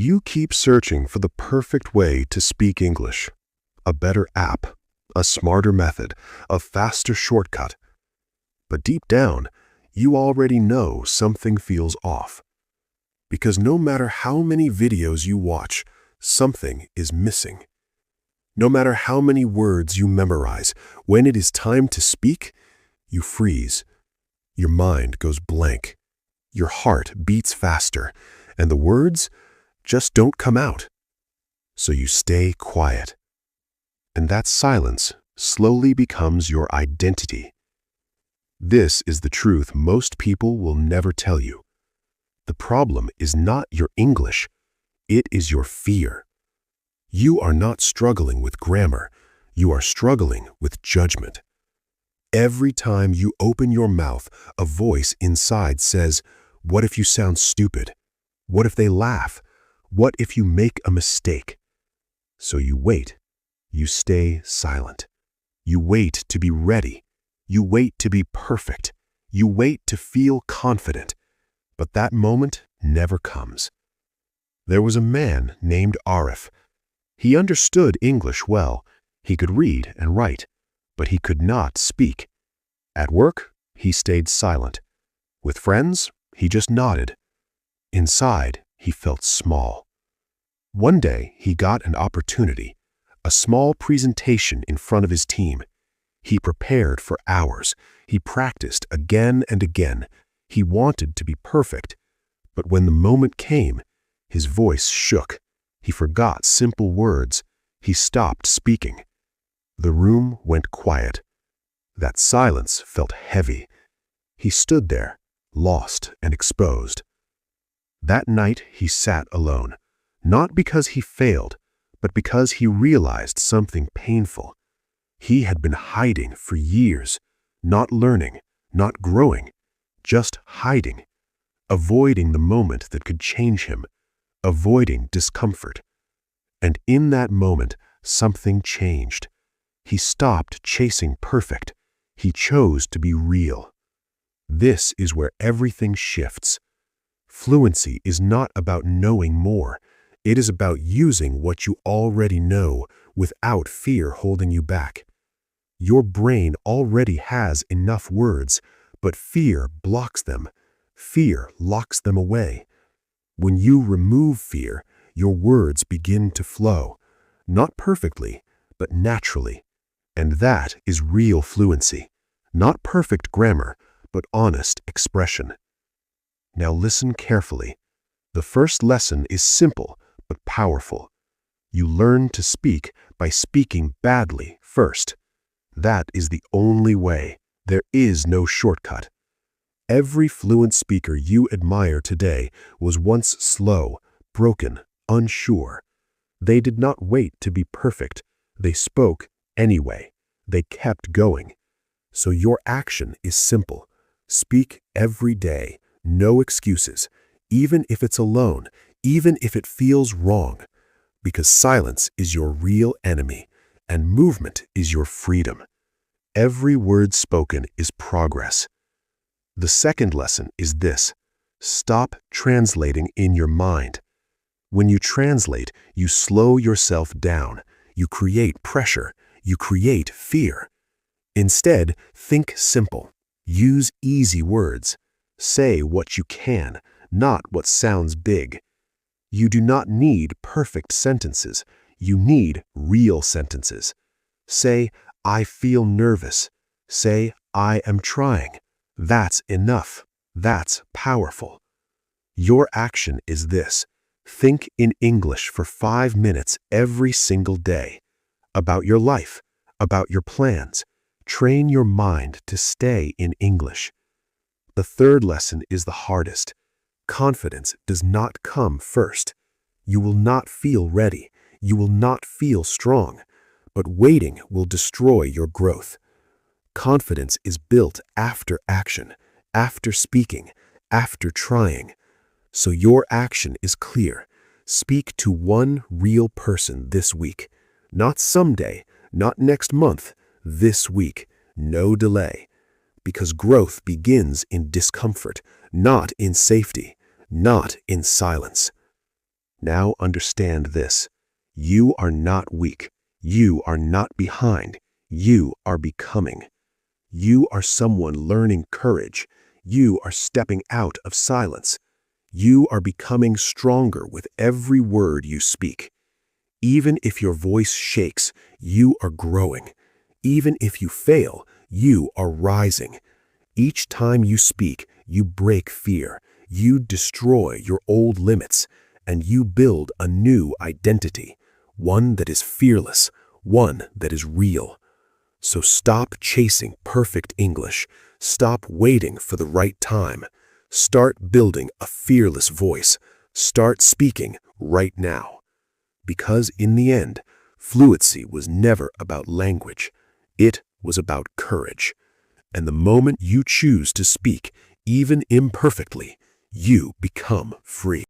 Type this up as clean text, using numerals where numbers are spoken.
You keep searching for the perfect way to speak English. A better app, a smarter method, a faster shortcut. But deep down, you already know something feels off. Because no matter how many videos you watch, something is missing. No matter how many words you memorize, when it is time to speak, you freeze. Your mind goes blank. Your heart beats faster, and the words just don't come out. So you stay quiet. And that silence slowly becomes your identity. This is the truth most people will never tell you. The problem is not your English, it is your fear. You are not struggling with grammar, you are struggling with judgment. Every time you open your mouth, a voice inside says, "What if you sound stupid? What if they laugh? What if you make a mistake?" So you wait. You stay silent. You wait to be ready. You wait to be perfect. You wait to feel confident. But that moment never comes. There was a man named Arif. He understood English well. He could read and write, but he could not speak. At work, he stayed silent. With friends, he just nodded. Inside, he felt small. One day, he got an opportunity, a small presentation in front of his team. He prepared for hours. He practiced again and again. He wanted to be perfect. But when the moment came, his voice shook. He forgot simple words. He stopped speaking. The room went quiet. That silence felt heavy. He stood there, lost and exposed. That night he sat alone, not because he failed, but because he realized something painful. He had been hiding for years, not learning, not growing, just hiding, avoiding the moment that could change him, avoiding discomfort. And in that moment, something changed. He stopped chasing perfect. He chose to be real. This is where everything shifts. Fluency is not about knowing more. It is about using what you already know without fear holding you back. Your brain already has enough words, but fear blocks them. Fear locks them away. When you remove fear, your words begin to flow, not perfectly, but naturally. And that is real fluency, not perfect grammar, but honest expression. Now listen carefully. The first lesson is simple, but powerful. You learn to speak by speaking badly first. That is the only way. There is no shortcut. Every fluent speaker you admire today was once slow, broken, unsure. They did not wait to be perfect. They spoke anyway. They kept going. So your action is simple. Speak every day. No excuses. Even if it's alone. Even if it feels wrong. Because silence is your real enemy, and movement is your freedom. Every word spoken is progress. The second lesson is this: stop translating in your mind. When you translate, you slow yourself down. You create pressure. You create fear. Instead, think simple. Use easy words. Say what you can, not what sounds big. You do not need perfect sentences. You need real sentences. Say, "I feel nervous." Say, "I am trying." That's enough. That's powerful. Your action is this: think in English for 5 minutes every single day. About your life, about your plans. Train your mind to stay in English. The third lesson is the hardest. Confidence does not come first. You will not feel ready. You will not feel strong. But waiting will destroy your growth. Confidence is built after action, after speaking, after trying. So your action is clear. Speak to one real person this week. Not someday, not next month, this week. No delay. Because growth begins in discomfort, not in safety, not in silence. Now understand this. You are not weak. You are not behind. You are becoming. You are someone learning courage. You are stepping out of silence. You are becoming stronger with every word you speak. Even if your voice shakes, you are growing. Even if you fail, you are rising. Each time you speak, you break fear. You destroy your old limits, and you build a new identity, one that is fearless, one that is real. So stop chasing perfect English. Stop waiting for the right time. Start building a fearless voice. Start speaking right now. Because in the end, fluency was never about language. It was about courage. And the moment you choose to speak, even imperfectly, you become free.